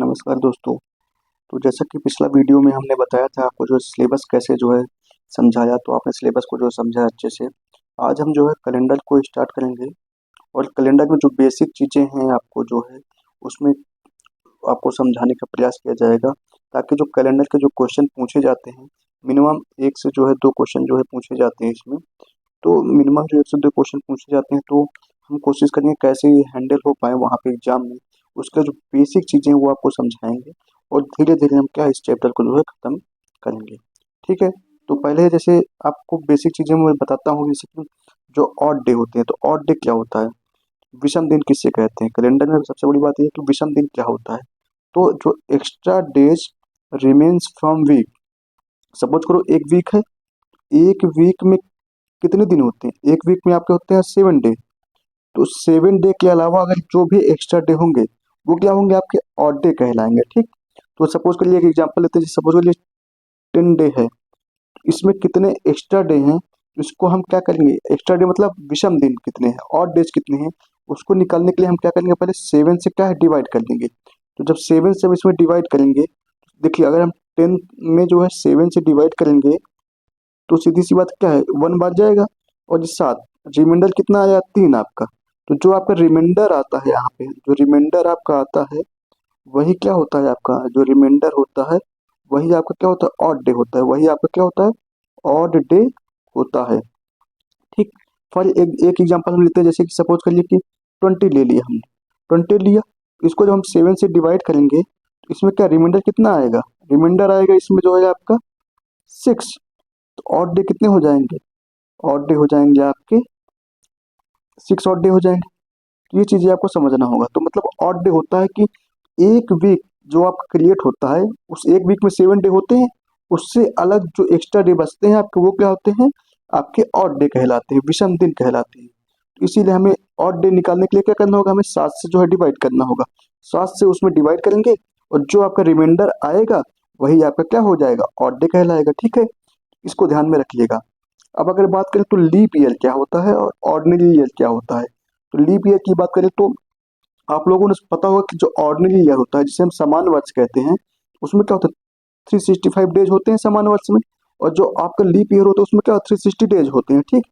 नमस्कार दोस्तों। तो जैसा कि पिछला वीडियो में हमने बताया था आपको जो सिलेबस कैसे जो है समझाया, तो आपने सिलेबस को जो समझा अच्छे से। आज हम जो है कैलेंडर को स्टार्ट करेंगे और कैलेंडर में जो बेसिक चीज़ें हैं आपको जो है उसमें आपको समझाने का प्रयास किया जाएगा, ताकि जो कैलेंडर के जो क्वेश्चन पूछे जाते हैं, मिनिमम 1 से जो है 2 क्वेश्चन जो है पूछे जाते हैं इसमें। तो मिनिमम जो 1 से 2 क्वेश्चन पूछे जाते हैं, तो हम कोशिश करेंगे कैसे ये हैंडल हो पाए वहाँ पे एग्जाम में। उसका जो बेसिक चीज़ें हैं वो आपको समझाएंगे और धीरे धीरे हम क्या इस चैप्टर को जो है ख़त्म करेंगे। ठीक है, तो पहले जैसे आपको बेसिक चीज़ें मैं बताता हूँ, जैसे कि जो ऑड डे होते हैं, तो ऑड डे क्या होता है, विषम दिन किससे कहते हैं। कैलेंडर में सबसे बड़ी बात यह है कि विषम दिन क्या होता है। तो जो extra days remains from week, suppose करो एक वीक है, एक वीक में कितने दिन होते हैं, एक वीक में आपके होते हैं 7 डे। तो 7 डे के अलावा अगर जो भी एक्स्ट्रा डे होंगे वो क्या होंगे, आपके ऑड डे कहलाएंगे। ठीक, तो सपोज करिए एक एग्जांपल लेते हैं, सपोज करिए 10 डे है, इसमें कितने एक्स्ट्रा डे हैं, इसको हम क्या करेंगे, एक्स्ट्रा डे मतलब विषम दिन कितने हैं, ऑड डेज कितने हैं, उसको निकालने के लिए हम क्या करेंगे, पहले 7 से क्या है डिवाइड कर देंगे। तो जब 7 से हम इसमें डिवाइड करेंगे, देखिए अगर हम 10 में जो है 7 से डिवाइड करेंगे तो सीधी सी बात क्या है, 1 बार जाएगा और 7, रिमाइंडर कितना आया, 3 आपका। तो जो आपका रिमाइंडर आता है यहाँ पे, जो रिमाइंडर आपका आता है वही क्या होता है, आपका जो रिमाइंडर होता है वही आपका क्या होता है, ऑड डे होता है, वही आपका क्या होता है, ऑड डे होता है। ठीक, फॉर एक एक एग्जांपल हम लेते हैं, जैसे कि सपोज करिए कि 20 ले लिया हमने, 20 लिया, इसको जब हम 7 से डिवाइड करेंगे तो इसमें क्या रिमाइंडर कितना आएगा, रिमाइंडर आएगा इसमें जो है आपका 6। तो ऑड डे कितने हो जाएंगे, ऑड डे हो जाएंगे आपके 6 ऑड डे हो जाएंगे। तो ये चीज़ें आपको समझना होगा। तो मतलब ऑड डे होता है कि एक वीक जो आपका क्रिएट होता है, उस एक वीक में 7 डे होते हैं, उससे अलग जो एक्स्ट्रा डे बचते हैं आपके वो क्या होते हैं, आपके ऑड डे कहलाते हैं, विषम दिन कहलाते हैं। तो इसीलिए हमें ऑड डे निकालने के लिए क्या करना होगा, हमें 7 से जो है डिवाइड करना होगा, 7 से उसमें डिवाइड करेंगे और जो आपका रिमाइंडर आएगा वही आपका क्या हो जाएगा, ऑड डे कहलाएगा। ठीक है, इसको ध्यान में रखिएगा। अब अगर बात करें तो लीप ईयर क्या होता है और ऑर्डिनरी ईयर क्या होता है। तो लीप ईयर की बात करें तो आप लोगों ने पता होगा कि जो ऑर्डिनरी ईयर होता है, जिसे हम समान वर्ष कहते हैं, उसमें क्या होता है, 365 डेज होते हैं समान वर्ष में। और जो आपका लीप ईयर होता है उसमें क्या 360 डेज होते हैं। ठीक,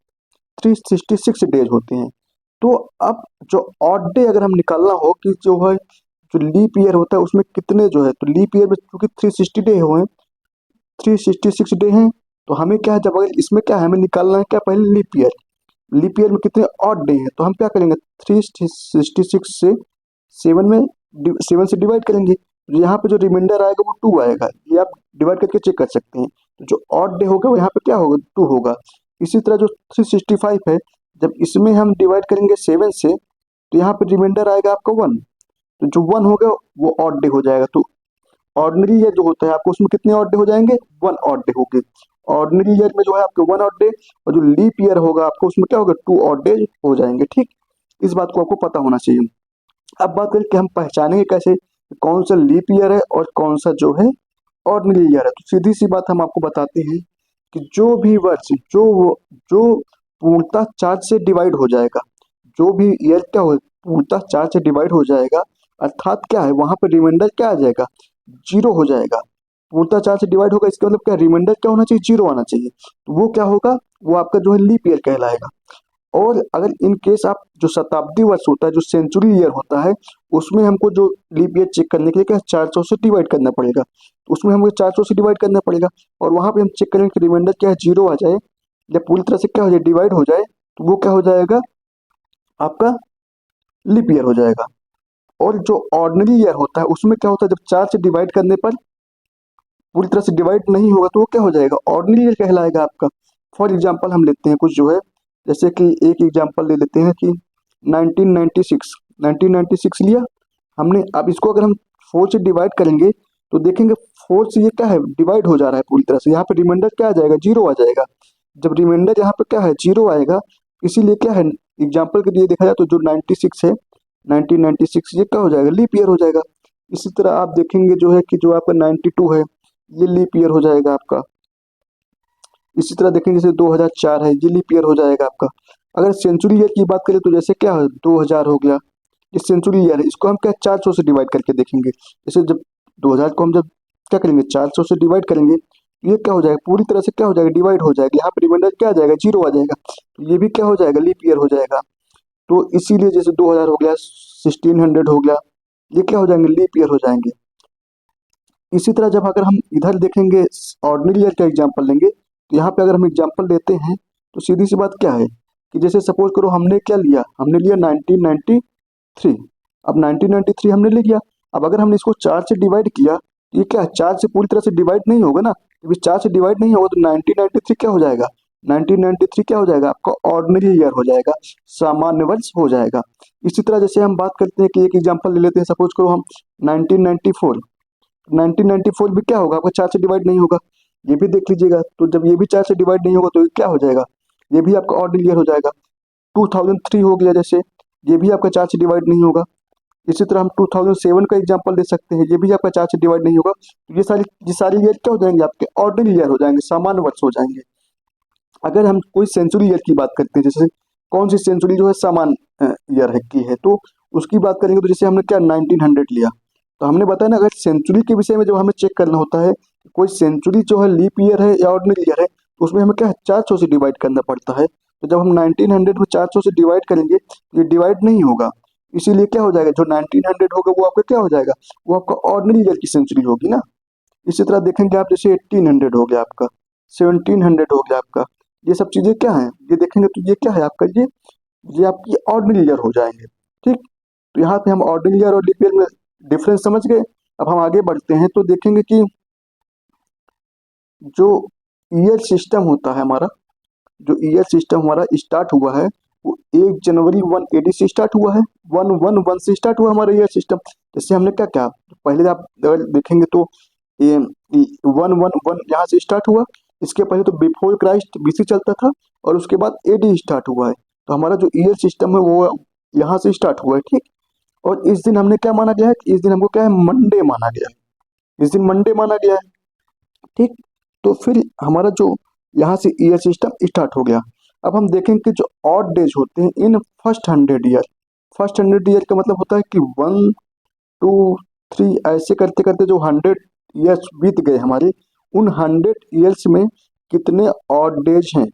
366 डेज होते हैं। तो अब जो ऑड डे अगर हम निकालना हो कि जो है जो लीप ईयर होता है उसमें कितने जो है, तो लीप ईयर में क्योंकि 360 डे हुए, 366 डे हैं, तो हमें क्या है, जब अगर इसमें क्या है, हमें निकालना है क्या, पहले लीप ईयर, लीप ईयर में कितने ऑड डे हैं, तो हम क्या करेंगे 366 से 7 में 7 से डिवाइड करेंगे। तो यहाँ पे जो रिमाइंडर आएगा वो 2 आएगा, ये आप डिवाइड करके चेक कर सकते हैं। तो जो ऑड डे होगा वो यहाँ पे क्या होगा, 2 होगा। इसी तरह जो 365 है, जब इसमें हम डिवाइड करेंगे 7 से, तो यहाँ पे रिमाइंडर आएगा आपका 1। तो जो 1 होगा वो ऑड डे हो जाएगा। तो ऑर्डिनरी ईयर जो होता है आपको उसमें कितने ऑड डे हो जाएंगे, 1 ऑड डे होंगे। ऑर्डिनरी ईयर में जो है आपके 1 ऑड डे, और जो लीप ईयर होगा आपको उसमें क्या होगा, 2 ऑड डे हो जाएंगे। ठीक, इस बात को आपको पता होना चाहिए। अब बात करें कि हम पहचानेंगे कैसे कि कौन सा लीप ईयर है और कौन सा जो है ऑर्डिनरी ईयर है। तो सीधी सी बात हम आपको बताते हैं कि जो भी वर्ष जो पूर्णतः 4 से डिवाइड हो जाएगा, जो भी ईयर क्या हो पूर्णतः 4 से डिवाइड हो जाएगा, अर्थात क्या है वहां पर रिमाइंडर क्या आ जाएगा, 0 हो जाएगा। पूर्णतः 4 से डिवाइड होगा, इसका मतलब क्या, रिमाइंडर क्या होना चाहिए, 0 आना चाहिए। तो वो क्या होगा, वो आपका जो है लीप ईयर कहलाएगा। और अगर इन केस आप जो शताब्दी वर्ष होता है, जो सेंचुरी ईयर होता है, उसमें हमको जो लीप ईयर चेक करने के लिए क्या 400 से डिवाइड करना पड़ेगा, तो उसमें हमको 400 से डिवाइड करना पड़ेगा। और वहां पे हम चेक करेंगे कि रिमाइंडर क्या है, 0 आ जाए, जब पूरी तरह से क्या हो जाए, डिवाइड हो जाए, तो वो क्या हो जाएगा, आपका लीप ईयर हो जाएगा। और जो ऑर्डिनरी ईयर होता है उसमें क्या होता है, जब 4 से डिवाइड करने पर पूरी तरह से डिवाइड नहीं होगा, तो वो क्या हो जाएगा, ऑर्डिनरी ईयर कहलाएगा आपका। फॉर एग्जांपल हम लेते हैं कुछ जो है, जैसे कि एक एग्जांपल ले लेते हैं कि 1996, 1996 लिया हमने। अब इसको अगर हम 4 से डिवाइड करेंगे तो देखेंगे 4 से ये क्या है, डिवाइड हो जा रहा है पूरी तरह से, यहाँ पे रिमाइंडर क्या आ जाएगा, 0 आ जाएगा। जब रिमाइंडर यहाँ पे क्या है, 0 आएगा, इसीलिए क्या है, एग्जाम्पल के लिए देखा जाए तो जो 96 है, 1996 ये क्या हो जाएगा, लीप ईयर हो जाएगा। इसी तरह आप देखेंगे जो है कि जो आपका 92 है, ये लीप ईयर हो जाएगा आपका। इसी तरह देखेंगे जैसे 2004 है, ये लीप ईयर हो जाएगा आपका। अगर सेंचुरी ईयर की बात करें तो जैसे क्या है, 2000 हो गया, ये सेंचुरी ईयर है, इसको हम क्या 400 से डिवाइड करके देखेंगे। जैसे जब 2000 को हम जब क्या करेंगे 400 से डिवाइड करेंगे, ये क्या हो जाएगा पूरी तरह से क्या हो जाएगा डिवाइड हो जाएगा, यहाँ पे रिमाइंडर क्या आ जाएगा 0 आ जाएगा, तो ये भी क्या हो जाएगा लीप ईयर हो जाएगा। तो इसीलिए जैसे 2000 हो गया, 1600 हो गया, ये क्या हो जाएंगे लीप ईयर हो जाएंगे। इसी तरह जब अगर हम इधर देखेंगे ऑर्डिनरी ईयर का एग्जाम्पल लेंगे, तो यहाँ पे अगर हम एग्जाम्पल लेते हैं तो सीधी सी बात क्या है कि जैसे सपोज करो हमने क्या लिया, हमने लिया 1993। अब 1993 हमने ले लिया, अब अगर हमने इसको 4 से डिवाइड किया तो ये क्या 4 से पूरी तरह से डिवाइड नहीं होगा ना, जब 4 से डिवाइड नहीं होगा तो 1993 क्या हो जाएगा, 1993 क्या हो जाएगा आपका ऑर्डिनरी ईयर हो जाएगा, सामान्य वर्ष हो जाएगा। इसी तरह जैसे हम बात करते हैं कि एक एग्जाम्पल ले लेते हैं, सपोज करो हम 1994, 1994 भी क्या होगा आपका 4 से डिवाइड नहीं होगा, ये भी देख लीजिएगा, तो जब ये भी 4 से डिवाइड नहीं होगा तो ये क्या हो जाएगा, ये भी आपका ऑड ईयर हो जाएगा। 2003 हो गया जैसे, ये भी आपका 4 से डिवाइड नहीं होगा। इसी तरह हम 2007 का एग्जांपल ले सकते हैं, ये भी आपका 4 से डिवाइड नहीं होगा, तो ये सारे ईयर क्या हो जाएंगे आपके ऑर्डिनरी ईयर हो जाएंगे, सामान्य वर्ष हो जाएंगे। अगर हम कोई सेंचुरी ईयर की बात करते हैं, जैसे कौन सी सेंचुरी जो है सामान्य ईयर है की है, तो उसकी बात करेंगे तो जैसे हमने क्या 1900 लिया, तो हमने बताया ना अगर सेंचुरी के विषय में जब हमें चेक करना होता है कोई सेंचुरी जो है लीप ईयर है या ऑर्डिनरी ईयर है, तो उसमें हमें क्या है 400 से डिवाइड करना पड़ता है। तो जब हम 1900 में 400 से डिवाइड करेंगे तो ये डिवाइड नहीं होगा, इसीलिए क्या हो जाएगा जो 1900 होगा वो आपका क्या हो जाएगा, वो आपका ऑर्डिनरी ईयर की सेंचुरी होगी ना। इसी तरह देखेंगे आप जैसे 1800 हो गया आपका, 1700 हो गया आपका, ये सब चीजें क्या है ये देखेंगे तो ये क्या है आपका ये आपकी ऑर्डिनरी ईयर हो जाएंगे। ठीक, तो यहाँ पे हम ऑर्डिनरी ईयर और लीप ईयर में डिफरेंस समझ गए। अब हम आगे बढ़ते हैं तो देखेंगे कि जो ईयर सिस्टम होता है हमारा, जो ईयर सिस्टम हमारा स्टार्ट हुआ है वो 1 जनवरी 180 से स्टार्ट हुआ है, 111 से स्टार्ट हुआ हमारा ईयर सिस्टम। जैसे हमने क्या क्या पहले आप अगर देखेंगे तो ये 111 यहाँ से स्टार्ट हुआ, इसके पहले तो बिफोर क्राइस्ट बीसी चलता था और उसके बाद एडी स्टार्ट हुआ है, तो हमारा जो ईयर सिस्टम है वो यहाँ से स्टार्ट हुआ है। ठीक, और इस दिन हमने क्या माना गया है, इस दिन हमको क्या है मंडे माना गया है, इस दिन मंडे माना गया है। ठीक, तो फिर हमारा जो यहाँ से ईयर सिस्टम स्टार्ट हो गया। अब हम देखेंगे कि जो ऑड डेज होते हैं in first 100 year, first 100 year का मतलब होता है कि 1 2 3 ऐसे करते करते जो 100 ईयर्स बीत गए हमारे, उन 100 ईयर्स में कितने ऑड डेज हैं,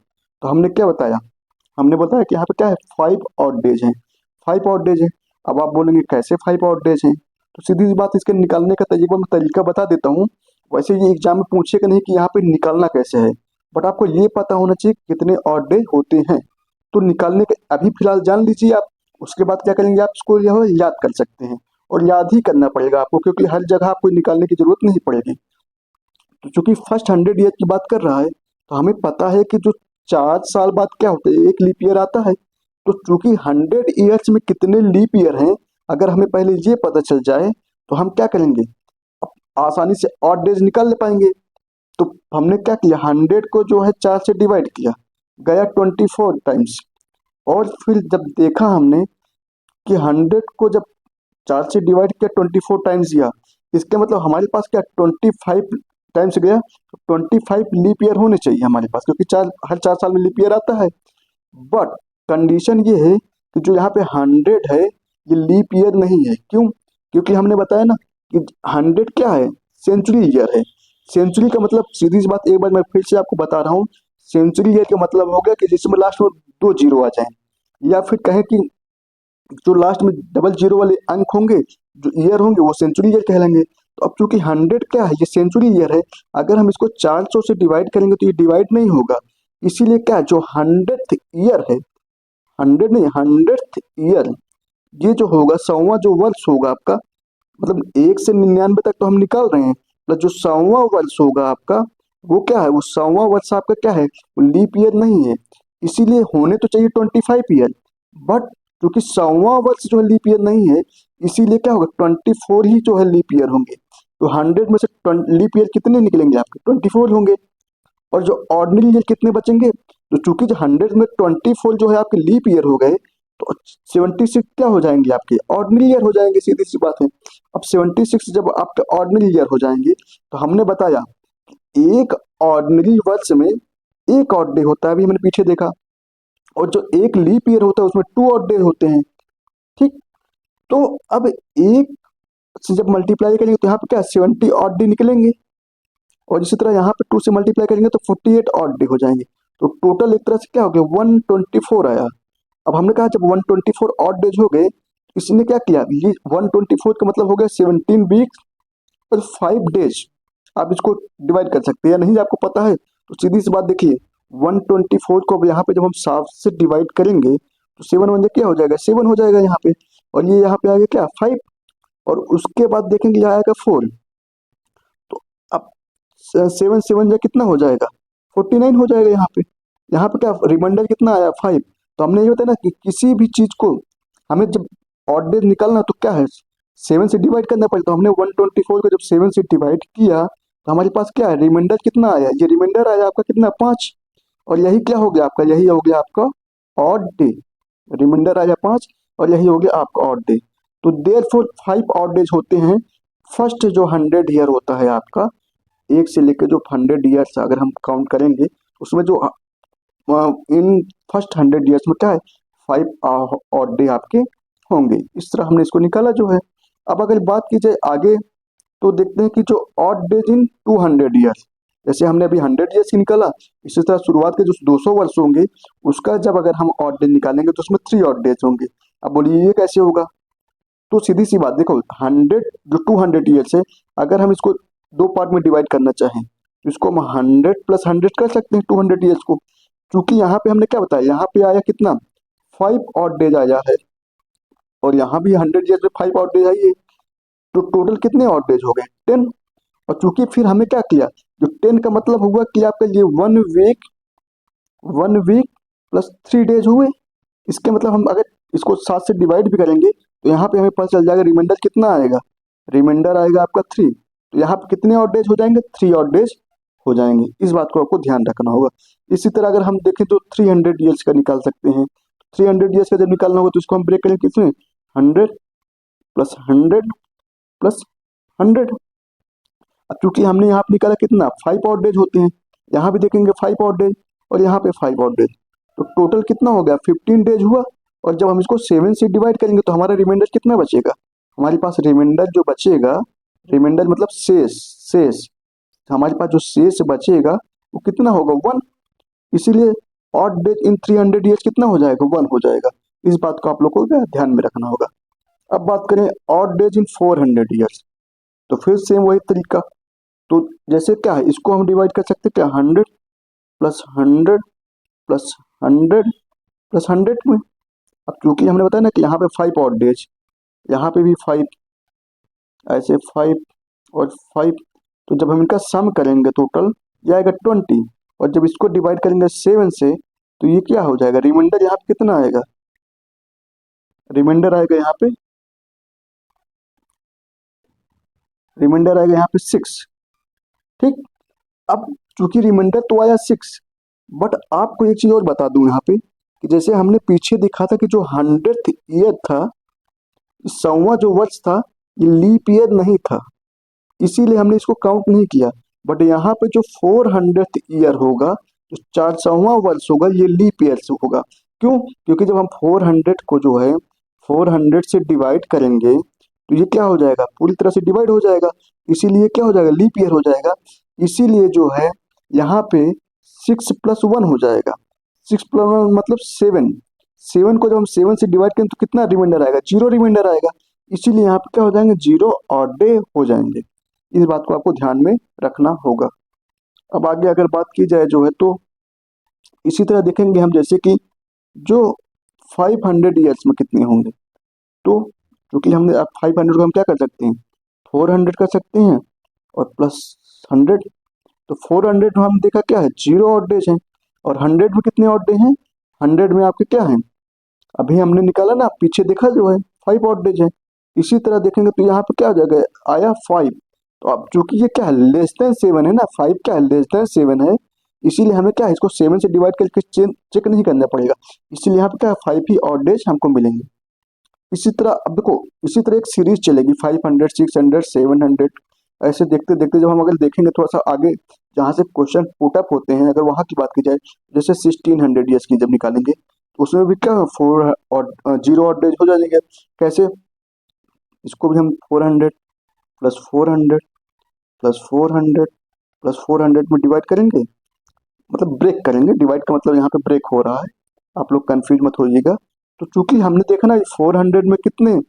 तो हमने क्या बताया, हमने बताया कि यहाँ पे क्या है 5 ऑड डेज हैं, 5 ऑड डेज हैं। अब आप बोलेंगे कैसे 5 ऑड डेज हैं, तो सीधी सी बात इसके निकालने का तरीका मैं तरीका बता देता हूँ। वैसे ये एग्जाम में पूछेगा नहीं कि यहाँ पे निकालना कैसे है, बट आपको ये पता होना चाहिए कितने ऑड डे होते हैं, तो निकालने के अभी फिलहाल जान लीजिए आप, उसके बाद क्या करेंगे आप इसको यह याद कर सकते हैं, और याद ही करना पड़ेगा आपको क्योंकि हर जगह आपको निकालने की जरूरत नहीं पड़ेगी। तो चूंकि फर्स्ट 100 ईयर की बात कर रहा है तो हमें पता है कि जो 4 साल बाद क्या होता है एक लीप ईयर आता है, तो चूंकि 100 ईयर्स में कितने लीप ईयर हैं अगर हमें पहले ये पता चल जाए तो हम क्या करेंगे आसानी से ऑड डेज निकाल ले पाएंगे। तो हमने क्या किया 100 को जो है 4 से डिवाइड किया, गया 24 टाइम्स, और फिर जब देखा हमने कि 100 को जब 4 से डिवाइड किया 24 टाइम्स दिया, इसका मतलब हमारे पास क्या 25 टाइम्स गया, तो 25 लीप ईयर होने चाहिए हमारे पास क्योंकि हर 4 साल में लीप ईयर आता है। बट कंडीशन ये है कि जो यहाँ पे 100 है ये लीप ईयर नहीं है, क्यों, क्योंकि हमने बताया ना कि 100 क्या है सेंचुरी ईयर है। सेंचुरी का मतलब सीधी सी बात एक बार मैं फिर से आपको बता रहा हूँ, सेंचुरी ईयर का मतलब हो गया कि जिसमें लास्ट में 2 जीरो आ जाए, या फिर कहें कि जो लास्ट में डबल जीरो वाले अंक होंगे जो ईयर होंगे वो सेंचुरी ईयर कहलाएंगे। तो अब चूंकि 100 क्या है ये सेंचुरी ईयर है, अगर हम इसको 400 से डिवाइड करेंगे तो ये डिवाइड नहीं होगा, इसीलिए क्या जो 100th ईयर है, 100 नहीं 100th ईयर, ये जो होगा 100वां जो वर्ष होगा आपका, मतलब 1 से 99 तक तो हम निकाल रहे हैं, मतलब जो 100वां वर्ष होगा आपका वो क्या है, वो 100वां वर्ष आपका क्या है वो लीप ईयर नहीं है, इसीलिए होने तो चाहिए 25 ईयर, बट क्योंकि 100वां वर्ष जो है लीप ईयर नहीं है, इसीलिए क्या होगा 24 ही जो है लीप ईयर होंगे। तो 100 में से लीप ईयर कितने निकलेंगे आपके 24 होंगे, और जो ऑर्डिनरी ईयर कितने बचेंगे, तो चूंकि जो 100 में 24 जो है आपके लीप ईयर हो गए, तो 76 क्या हो जाएंगे आपके ऑर्डिनरी ईयर हो जाएंगे, सीधी सी बात है। अब 76 जब आपके ऑर्डिनरी ईयर हो जाएंगे तो हमने बताया एक ऑर्डिनरी वर्ष में एक ऑड डे होता है, अभी हमने पीछे देखा, और जो एक लीप ईयर होता है उसमें 2 ऑड डे होते हैं। ठीक, तो अब एक से जब मल्टीप्लाई करेंगे तो यहाँ पे क्या 70 ऑड डे निकलेंगे, और इसी तरह यहाँ पे 2 से मल्टीप्लाई करेंगे तो 48 ऑड डे हो जाएंगे। तो टोटल एक तरह से क्या हो गया 124 आया। अब हमने कहा जब 124 ऑड डेज हो गए, इसने क्या किया, ये 124 का मतलब हो गया 17 वीक और 5 डेज। आप इसको डिवाइड कर सकते हैं या नहीं, आपको पता है तो सीधी सी बात देखिए, 124 को अब यहाँ पे जब हम 7 से डिवाइड करेंगे तो 7 वन क्या हो जाएगा, 7 हो जाएगा यहाँ पे, और ये यहाँ पे आ गया क्या 5, और उसके बाद देखेंगे यहाँ आएगा 4। तो अब 7 7 जा कितना हो जाएगा 49 हो जाएगा यहाँ पे क्या रिमाइंडर कितना आया 5। तो हमने ये बताया ना कि किसी भी चीज को हमें जब ऑड डेज निकालना तो क्या है 7 से डिवाइड करना पड़ता। तो हमने 124 को जब 7 से डिवाइड किया तो हमारे पास क्या है रिमाइंडर कितना आया, ये रिमाइंडर आया आपका कितना 5, और यही क्या हो गया आपका, यही हो गया आपका ऑड डे। रिमाइंडर आया 5 और यही हो गया आपका ऑड डे। तो देयरफॉर 5 ऑड डेज होते हैं। फर्स्ट जो 100 ईयर होता है आपका, एक से लेकर जो 100 ईयर्स अगर हम काउंट करेंगे उसमें जो इन फर्स्ट 100 ईयर्स में क्या है 5 ऑड डे आपके होंगे। इस तरह हमने इसको निकाला जो है। अब अगर बात की जाए आगे तो देखते हैं कि जो ऑड डेज इन 200 ईयर्स, जैसे हमने अभी 100 ईयर्स की निकाला, इसी तरह शुरुआत के जो 200 वर्ष होंगे उसका जब अगर हम ऑड डेज निकालेंगे तो उसमें 3 ऑड डेज होंगे। अब बोलिए ये कैसे होगा, तो सीधी सी बात देखो 100 जो 200 ईयर्स है, अगर हम इसको दो पार्ट में डिवाइड करना चाहें तो इसको हम 100 प्लस 100 कर सकते हैं 200 ईयर्स को, क्योंकि यहाँ पे हमने क्या बताया यहाँ पे आया कितना 5 ऑड डेज आया है, और यहाँ भी 100 ईयर्स में 5 ऑड डेज आई है। तो टोटल कितने ऑड डेज हो गए 10। और चूंकि फिर हमें क्या किया, जो 10 का मतलब हुआ कि आपका ये 1 वीक प्लस 3 डेज हुए। इसके मतलब हम अगर इसको 7 से डिवाइड भी करेंगे तो यहाँ पे हमें पता चल जाएगा रिमाइंडर कितना आएगा, रिमाइंडर आएगा आपका 3। तो यहाँ पे कितने ऑड डेज हो जाएंगे 3 ऑड डेज हो जाएंगे। इस बात को आपको ध्यान रखना होगा। इसी तरह अगर हम देखें तो 300 ईयर्स का निकाल सकते हैं। 300 ईयर्स का जब निकालना होगा तो इसको हम ब्रेक करेंगे किसमें 100 प्लस 100 प्लस 100। अब चूंकि हमने यहाँ पे निकाला कितना 5 ऑड डेज होते हैं, यहाँ भी देखेंगे 5 ऑड डेज और यहाँ पे 5 ऑड डेज, तो टोटल कितना हो गया 15 डेज हुआ। और जब हम इसको 7 से डिवाइड करेंगे तो हमारा रिमाइंडर कितना बचेगा, हमारे पास रिमाइंडर जो बचेगा, रिमाइंडर मतलब शेष, शेष हमारे पास जो शेष बचेगा वो कितना होगा 1। इसीलिए ऑड डेज इन 300 ईयर्स कितना हो जाएगा 1 हो जाएगा। इस बात को आप लोग को ध्यान में रखना होगा। अब बात करें ऑड डेज इन 400 ईयर्स, तो फिर सेम वही तरीका। तो जैसे क्या है इसको हम डिवाइड कर सकते हैं क्या 100 प्लस 100 प्लस 100 प्लस 100 में। अब क्योंकि हमने बताया ना कि यहाँ पे 5 ऑड डेज, यहाँ पे भी 5, ऐसे 5 और 5, तो जब हम इनका सम करेंगे टोटल ये आएगा 20, और जब इसको डिवाइड करेंगे 7 से तो ये क्या हो जाएगा रिमाइंडर यहाँ पे कितना आएगा, रिमाइंडर आएगा यहाँ पे, रिमाइंडर आएगा यहाँ पे 6। ठीक। अब चूंकि रिमाइंडर तो आया 6, बट आपको एक चीज और बता दूं यहाँ पे कि जैसे हमने पीछे देखा था कि जो 100th ईयर था, 100वां जो वर्ष था, ये लीप ईयर नहीं था, इसीलिए हमने इसको काउंट नहीं किया। बट यहाँ पे जो 400th ईयर होगा, जो 400वां वर्ष होगा, ये लीप ईयर से होगा। क्यों, क्योंकि जब हम 400 को जो है 400 से डिवाइड करेंगे तो ये क्या हो जाएगा पूरी तरह से डिवाइड हो जाएगा, इसीलिए क्या हो जाएगा लीप ईयर हो जाएगा। इसीलिए जो है यहाँ पे 6 प्लस 1 हो जाएगा, 6 प्लस 1 मतलब 7। 7 को जब हम 7 से डिवाइड करें तो कितना रिमाइंडर आएगा 0 रिमाइंडर आएगा, इसीलिए यहाँ पे क्या हो जाएंगे 0 ऑड डे हो जाएंगे। इस बात को आपको ध्यान में रखना होगा। अब आगे अगर बात की जाए जो है तो इसी तरह देखेंगे हम जैसे कि जो 500 ईयर्स में कितने होंगे, तो क्योंकि हमने अब 500 को हम क्या कर सकते हैं 400 कर सकते हैं और प्लस 100। तो 400 में हम देखा क्या है 0 ऑड डेज है, और 100 में कितने ऑड डे हैं 100 में आपके क्या है अभी हमने निकाला ना पीछे देखा जो है 5 ऑड डेज है। इसी तरह देखेंगे तो यहाँ पे क्या हो जाएगा आया 5। तो अब चूंकि ये क्या है लेस देन 7 है ना, 5 क्या है लेस देन 7 है, इसीलिए हमें क्या है इसको 7 से डिवाइड करके चेक नहीं करना पड़ेगा, इसीलिए यहाँ पे क्या है 5 ही ऑड डेज हमको मिलेंगे। इसी तरह अब देखो इसी तरह एक सीरीज चलेगी 500 600 700, ऐसे देखते देखते जब हम अगर देखेंगे थोड़ा सा आगे जहाँ से क्वेश्चन पुटअप होते हैं, अगर वहाँ की बात की जाए जैसे 1600 ईयर्स की जब निकालेंगे तो उसमें भी क्या 4 और 0 ऑड डेज हो जाएंगे। कैसे, इसको भी हम 400 प्लस 400 प्लस 400 प्लस 400 में डिवाइड करेंगे, मतलब ब्रेक करेंगे। डिवाइड का मतलब यहाँ पे ब्रेक हो रहा है, आप लोग कंफ्यूज मत होइएगा। तो चूंकि हमने देखा ना 400 में कितने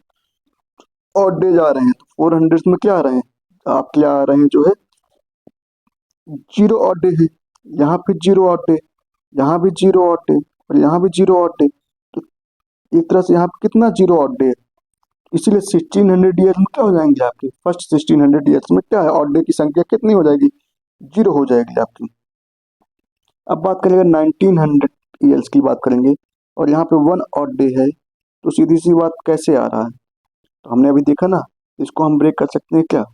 ऑड डेज आ रहे हैं, तो 400 में क्या आ रहे हैं, आप क्या आ रहे हैं जो है जीरो ऑड डे है। यहाँ पे जीरो ऑड डे, यहाँ भी जीरो ऑड डे, और यहाँ भी जीरो ऑड डे। तो एक तरह से यहाँ पे कितना जीरो ऑड डे है, इसीलिए 1600 ईयर्स में क्या हो जाएंगे आपके, फर्स्ट 1600 ईयर्स में क्या है, ऑड डे की संख्या कितनी हो जाएगी, जीरो हो जाएगी आपकी। अब बात करेंगे 1900 ईयर्स की बात करेंगे, और यहाँ पे वन ऑड डे है, तो सीधी सी बात कैसे आ रहा है, तो हमने अभी देखा ना, इसको हम ब्रेक कर सकते हैं क्या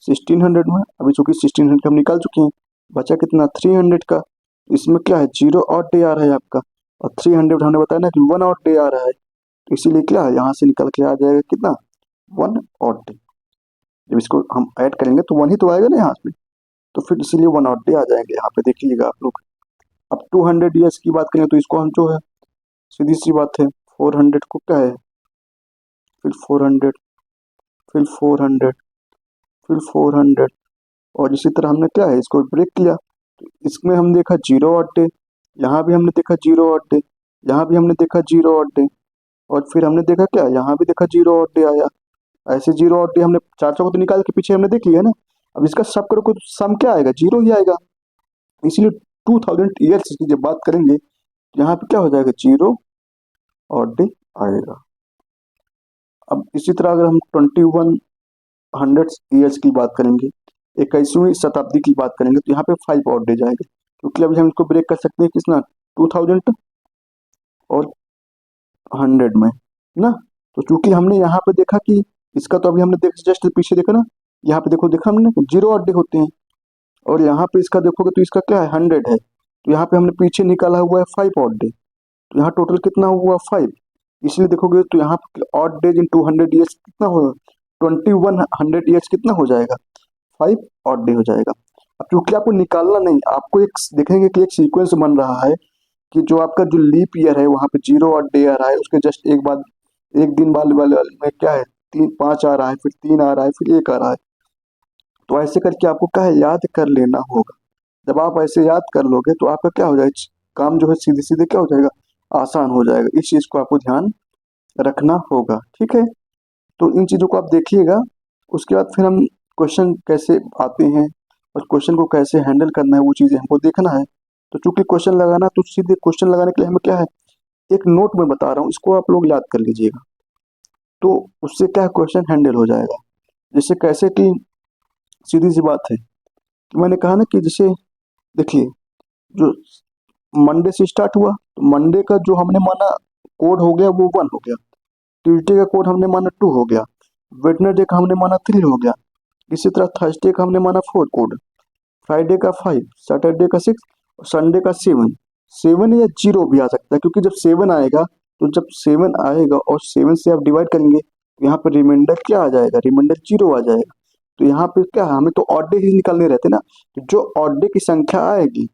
1600 में। अभी चूंकि 1600 हम निकाल चुके हैं, बचा कितना 300 का। इसमें क्या है, जीरो ऑड डे आ रहा है आपका, और 300 हमने बताया ना कि वन ऑड डे आ रहा है, तो इसीलिए क्या है यहाँ से निकल के आ जाएगा कितना, वन ऑड डे। जब इसको हम ऐड करेंगे तो वन ही तो आएगा ना यहाँ पे, तो फिर इसीलिए वन ऑड डे आ जाएंगे यहाँ पे, देख लीजिएगा आप लोग। अब 200 ईयर्स की बात करें तो इसको हम जो है सीधी सी बात है 400 को क्या है, फिर 400, फिर 400, फिर 400, और इसी तरह हमने क्या है इसको ब्रेक किया, तो इसमें हम देखा जीरो ऑड डे, यहाँ भी हमने देखा जीरो ऑड डे, यहाँ भी हमने देखा जीरो ऑड डे, और फिर हमने देखा क्या, यहाँ भी देखा जीरो ऑड डे आया। ऐसे जीरो ऑड डे हमने 400 को तो निकाल के पीछे हमने देख लिया ना। अब इसका सब करो तो सम क्या आएगा, जीरो ही आएगा। इसलिए 2000 ईयर्स की जब बात करेंगे तो यहाँ पे क्या हो जाएगा, जीरो ऑड डे आएगा। अब इसी तरह अगर हम 2100 ईयर्स की बात करेंगे, 21वीं शताब्दी की बात करेंगे, तो यहाँ पे 5 ऑड डे जाएंगे, क्योंकि अभी हम इसको ब्रेक कर सकते हैं किसना, 2000 और 100 में ना। तो चूंकि हमने यहाँ पे देखा कि इसका तो अभी हमने जस्ट पीछे देखा ना, यहाँ पे देखो देखा हमने जीरो ऑड डे होते हैं, और यहाँ पे इसका देखोगे तो इसका क्या है 100 है, तो यहाँ पे हमने पीछे निकाला हुआ है 5 ऑड डे, तो यहाँ टोटल कितना हुआ 5। इसलिए देखोगे तो यहाँ पे ऑड डेज इन 200 ईयर्स कितना होगा, 2100 ईयर्स कितना हो जाएगा, 5 ऑड डे हो जाएगा। अब क्योंकि आपको निकालना नहीं, आपको एक देखेंगे कि एक सीक्वेंस बन रहा है कि जो आपका जो लीप ईयर है वहाँ पे जीरो ऑड डे आ रहा है, उसके जस्ट एक बाद एक दिन बाद वाले में क्या है, 3 5 आ रहा है, फिर 3 आ रहा है, फिर 1 आ रहा है। तो ऐसे करके आपको क्या है याद कर लेना होगा। जब आप ऐसे याद कर लोगे तो आपका क्या हो जाएगा, काम जो है सीधे सीधे क्या हो जाएगा, आसान हो जाएगा। इस चीज को आपको ध्यान रखना होगा, ठीक है। तो इन चीजों को आप देखिएगा, उसके बाद फिर हम क्वेश्चन कैसे आते हैं और क्वेश्चन को कैसे हैंडल करना है वो चीजें हमको देखना है। तो चूंकि क्वेश्चन लगाना, तो सीधे क्वेश्चन लगाने के लिए हमें क्या है, एक नोट में बता रहा हूँ, इसको आप लोग याद कर लीजिएगा, तो उससे क्या क्वेश्चन हैंडल हो जाएगा। जैसे कैसे कि सीधी सी बात है कि मैंने कहा ना कि जैसे देखिए, जो मंडे से स्टार्ट हुआ, तो मंडे का जो हमने माना कोड हो गया वो 1 हो गया, ट्यूसडे का कोड हमने माना 2 हो गया, वेडनेसडे का हमने माना 3 हो गया, इसी तरह थर्सडे का हमने माना 4 कोड, फ्राइडे का 5, सैटरडे का 6, संडे का 7। 7 या 0 भी आ सकता है, क्योंकि जब 7 आएगा, तो जब 7 आएगा और 7 से आप डिवाइड करेंगे तो यहाँ पर रिमाइंडर क्या आ जाएगा, रिमाइंडर 0 आ जाएगा। तो यहाँ पे क्या है, हमें तो ऑड डे ही निकालने रहते ना, तो जो ऑड डे की संख्या आएगी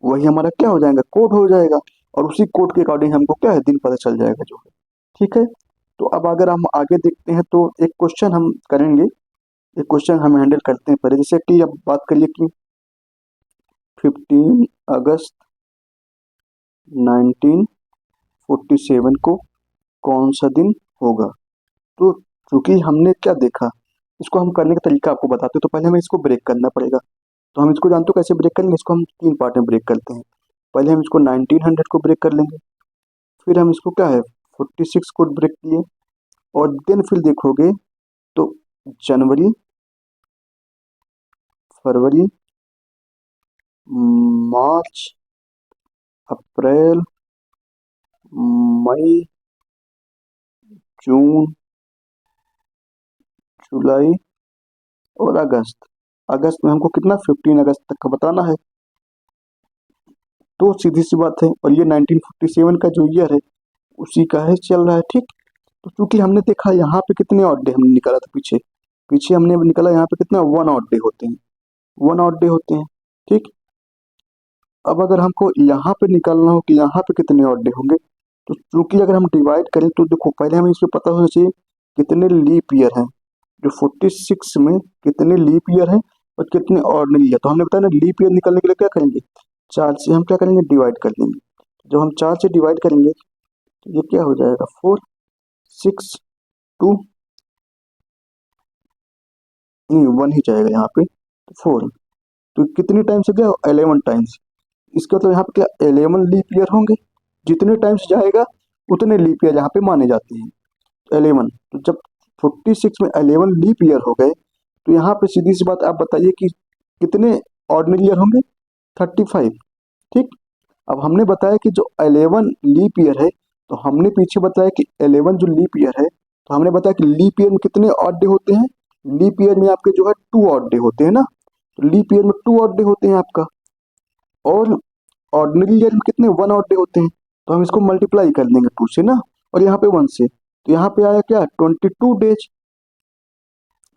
वही हमारा क्या हो जाएगा, कोड हो जाएगा, और उसी कोड के अकॉर्डिंग हमको क्या है दिन पता चल जाएगा जो है, ठीक है। तो अब अगर हम आगे देखते हैं तो एक क्वेश्चन हम करेंगे, एक क्वेश्चन हम हैंडल करते हैं पहले। जैसे कि अब बात करिए कि 15 अगस्त 1947 को कौन सा दिन होगा। तो चूंकि हमने क्या देखा, इसको हम करने का तरीका आपको बताते हैं, तो पहले हमें इसको ब्रेक करना पड़ेगा। तो हम इसको जानते हो कैसे ब्रेक करेंगे, इसको हम 3 पार्ट में ब्रेक करते हैं। पहले हम इसको 1900 को ब्रेक कर लेंगे, फिर हम इसको क्या है 46 को ब्रेक किए, और देन फिर देखोगे तो जनवरी, फरवरी, मार्च, अप्रैल, मई, जून, जुलाई और अगस्त। अगस्त में हमको कितना 15 अगस्त तक का बताना है। तो सीधी सी बात है, और ये 1947 का जो ईयर है उसी का है चल रहा है, ठीक। तो चूंकि हमने देखा यहाँ पे कितने ऑड डे हमने निकाला था, पीछे पीछे हमने निकाला यहाँ पे कितना 1 ऑड डे होते हैं, 1 ऑड डे होते हैं, ठीक। अब अगर हमको यहाँ पे निकालना हो कि यहाँ पे कितने ऑड डे होंगे, तो चूंकि अगर हम डिवाइड करें तो देखो पहले हमें इसमें पता होना चाहिए कितने लीप ईयर हैं, जो 46 में कितने लीप ईयर हैं और कितने ऑर्डिनरी ईयर। तो हमने बताया ना, लीप ईयर निकालने के लिए क्या करेंगे, 4 से हम क्या करेंगे, डिवाइड कर देंगे। जब हम 4 से डिवाइड करेंगे तो ये क्या हो जाएगा, 4 6 2 नहीं 1 ही जाएगा यहाँ पे, तो 4। तो कितनी टाइम्स गया, 11 टाइम्स। इसका मतलब यहाँ पे क्या 11 लीप ईयर होंगे, जितने टाइम्स जाएगा उतने लीप ईयर यहाँ पे माने जाते हैं। 11, तो जब 46 में 11 लीप ईयर हो गए तो यहाँ पे सीधी सी बात आप बताइए कि कितने ऑर्डिनरी ईयर होंगे, 35। ठीक, अब हमने बताया कि जो 11 लीप ईयर है, तो हमने पीछे बताया कि 11 जो लीप ईयर है, तो हमने बताया कि लीप ईयर में कितने ऑड डे होते हैं, लीप ईयर में आपके जो है 2 ऑड डे होते हैं ना, तो लीप ईयर में 2 ऑड डे होते हैं आपका, और ऑर्डिनरी ईयर में कितने 1 ऑड डे होते हैं। तो हम इसको मल्टीप्लाई कर देंगे 2 से ना, और यहाँ पे 1 से, तो यहाँ पे आया क्या 22 डेज,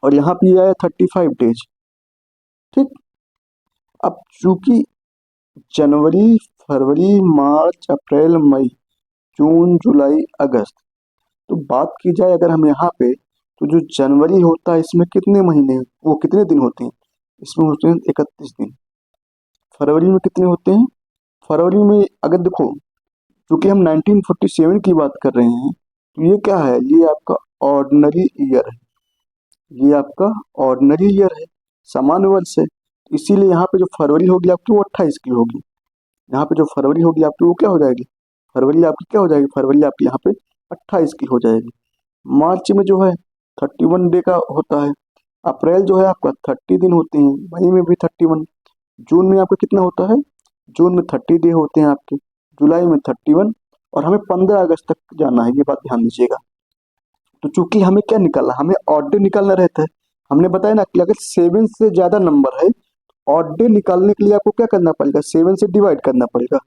और यहाँ पे आया 35 डेज। ठीक, अब चूंकि जनवरी फरवरी मार्च अप्रैल मई जून जुलाई अगस्त, तो बात की जाए अगर हम यहाँ पे, तो जो जनवरी होता है इसमें कितने महीने, वो कितने दिन होते हैं, इसमें होते हैं 31 दिन। फरवरी में कितने होते हैं, फरवरी में अगर देखो, क्योंकि हम 1947 की बात कर रहे हैं, तो ये क्या है, ये आपका ऑर्डिनरी ईयर है, ये आपका ऑर्डिनरी ईयर है, सामान्य वर्ष है। इसीलिए यहाँ पे जो फरवरी होगी आपकी वो 28 की होगी, यहाँ पे जो फरवरी होगी आपकी वो क्या हो जाएगी, फरवरी आपकी क्या हो जाएगी, फरवरी आपकी यहाँ पे 28 की हो जाएगी। मार्च में जो है 31 डे का होता है, अप्रैल जो है आपका 30 दिन होते हैं, मई में भी 31, जून में आपका कितना होता है, जून में 30 डे होते हैं आपके, जुलाई में 31, और हमें 15 अगस्त तक जाना है, ये बात ध्यान दीजिएगा। तो चूंकि हमें क्या निकालना, हमें ऑड डे निकालना रहता है। हमने बताया ना कि अगर 7 से ज्यादा नंबर है, ऑड डे निकालने के लिए आपको क्या करना पड़ेगा, 7 से डिवाइड करना पड़ेगा,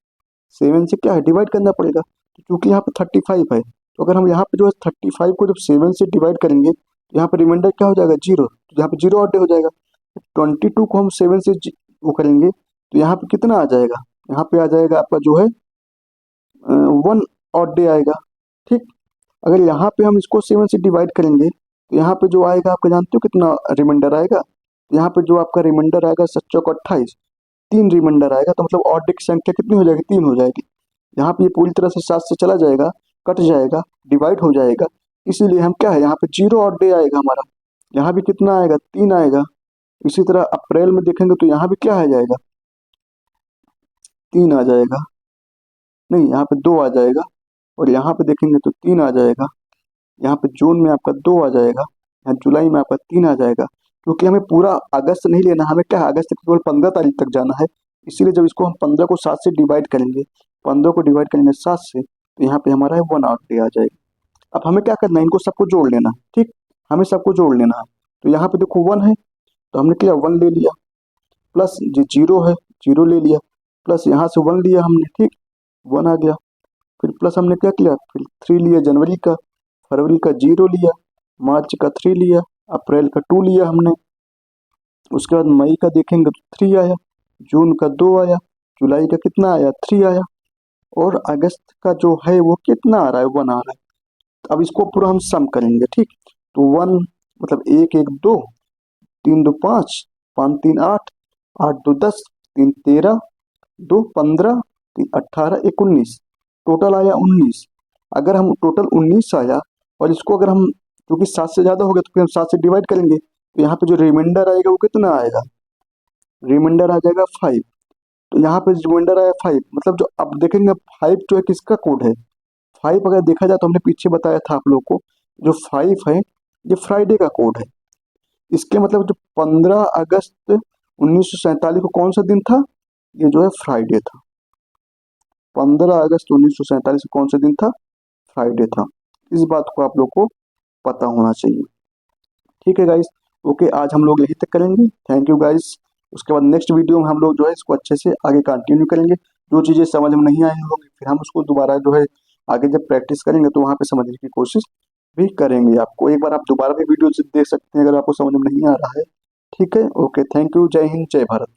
7 से क्या है, डिवाइड करना पड़ेगा। तो चूंकि यहाँ पे 35 है, तो अगर हम यहाँ पे जो है 35 को जब 7 से डिवाइड करेंगे, तो यहाँ पे रिमाइंडर क्या हो जाएगा, 0, तो यहाँ पे 0 ऑड डे हो जाएगा। 22 को हम 7 से वो करेंगे, तो यहाँ पे कितना आ जाएगा, यहाँ पे आ जाएगा आपका जो है 1 ऑड डे आएगा। ठीक, अगर यहाँ पे हम इसको 7 से डिवाइड करेंगे, तो यहाँ पे जो आएगा आपका जानते हो कितना रिमाइंडर आएगा, तो यहाँ पे जो आपका रिमाइंडर आएगा 7 और 28, 3 रिमाइंडर आएगा, तो मतलब ऑड डे की संख्या कितनी हो जाएगी, 3 हो जाएगी। यहाँ पे ये पूरी तरह से 7 से चला जाएगा, कट जाएगा, डिवाइड हो जाएगा, इसीलिए हम क्या है, यहाँ पे 0 ऑड डे आएगा हमारा, यहाँ भी कितना आएगा, 3 आएगा। इसी तरह अप्रैल में देखेंगे तो यहाँ भी क्या आ जाएगा, 3 आ जाएगा, नहीं यहाँ पे 2 आ जाएगा, और यहाँ पे देखेंगे तो 3 आ जाएगा। यहाँ पे जून में आपका 2 आ जाएगा, यहाँ जुलाई में आपका 3 आ जाएगा। क्योंकि हमें पूरा अगस्त नहीं लेना, हमें क्या है, अगस्त तक केवल 15 तारीख तक जाना है, इसीलिए जब इसको हम 15 को 7 से डिवाइड करेंगे, 15 को डिवाइड करेंगे 7 से, तो यहाँ पे हमारा है 1 आउट डे आ जाएगा। अब हमें क्या करना है, इनको सबको जोड़ लेना है। ठीक, हमें सबको जोड़ लेना है, तो यहाँ पे देखो 1 है, तो हमने क्या 1 ले लिया, प्लस ये 0 है, 0 ले लिया, प्लस यहाँ से 1 लिया हमने, ठीक, 1 आ गया, फिर प्लस हमने क्या किया, फिर 3 लिया जनवरी का, फरवरी का 0 लिया, मार्च का 3 लिया, अप्रैल का 2 लिया हमने, उसके बाद मई का देखेंगे तो 3 आया, जून का 2 आया, जुलाई का कितना आया, 3 आया, और अगस्त का जो है वो कितना आ रहा है, 1 आ रहा है। तो अब इसको पूरा हम सम करेंगे। ठीक, तो 1 मतलब 1 1 2, 3 2 5, 5 3 8, 8 2 10, 3 13, 2 15, 3 18, 1 19, टोटल आया 19। अगर हम टोटल 19 आया, और इसको अगर हम, क्योंकि 7 से ज़्यादा हो गया, तो फिर हम 7 से डिवाइड करेंगे, तो यहाँ पे जो रिमाइंडर आएगा वो कितना आएगा, रिमाइंडर आ जाएगा 5। तो यहाँ पे रिमाइंडर आया 5, मतलब जो अब देखेंगे 5 जो है किसका कोड है, 5 अगर देखा जाए तो हमने पीछे बताया था आप लोग को, जो 5 है ये फ्राइडे का कोड है। इसके मतलब जो 15 अगस्त 1947 को कौन सा दिन था, ये जो है फ्राइडे था। 15 अगस्त 1947 को कौन सा दिन था, फ्राइडे था। इस बात को आप लोग को पता होना चाहिए। ठीक है गाइस, ओके, आज हम लोग यहीं तक करेंगे। Thank you guys. उसके बाद नेक्स्ट वीडियो में हम लोग जो है इसको अच्छे से आगे कंटिन्यू करेंगे। जो चीज़ें समझ में नहीं आई होंगी, फिर हम उसको दोबारा जो है आगे जब प्रैक्टिस करेंगे तो वहाँ पे समझने की कोशिश भी करेंगे। आपको एक बार आप दोबारा भी वीडियो देख सकते हैं अगर आपको समझ में नहीं आ रहा है। ठीक है, ओके, थैंक यू, जय हिंद, जय भारत।